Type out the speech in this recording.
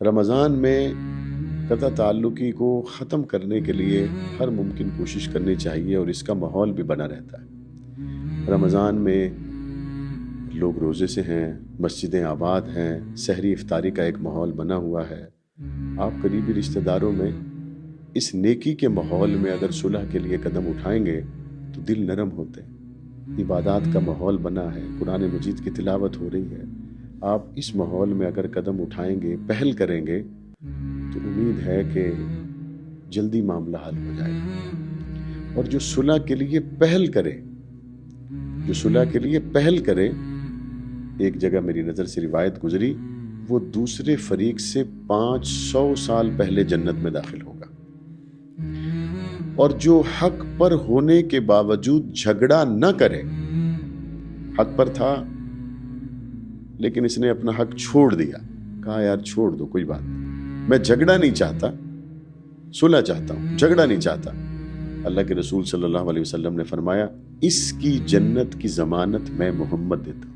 رمضان میں قطع تعلقی کو ختم کرنے کے لیے ہر ممکن کوشش کرنی چاہیے اور اس کا ماحول بھی بنا رہتا ہے۔ رمضان میں لوگ روزے سے ہیں، مسجدیں آباد ہیں، سحری افطاری کا ایک ماحول بنا ہوا ہے۔ آپ قریبی رشتہ داروں میں اس نیکی کے ماحول میں اگر صلح کے لیے قدم اٹھائیں گے تو دل نرم ہوتے ہیں۔ عبادات کا ماحول بنا ہے، قرآن مجید کی تلاوت ہو رہی ہے۔ آپ اس ماحول میں اگر قدم اٹھائیں گے، پہل کریں گے تو امید ہے کہ جلدی معاملہ حل ہو جائے گا۔ اور جو صلح کے لیے پہل کرے، ایک جگہ میری نظر سے روایت گزری، وہ دوسرے فریق سے 500 سال پہلے جنت میں داخل ہوگا۔ اور جو حق پر ہونے کے باوجود جھگڑا نہ کرے، حق پر تھا لیکن اس نے اپنا حق چھوڑ دیا، کہا یار چھوڑ دو، کوئی بات نہیں، میں جھگڑا نہیں چاہتا، صلح چاہتا ہوں، جھگڑا نہیں چاہتا۔ اللہ کے رسول صلی اللہ علیہ وسلم نے فرمایا، اس کی جنت کی ضمانت میں محمد دیتا ہوں۔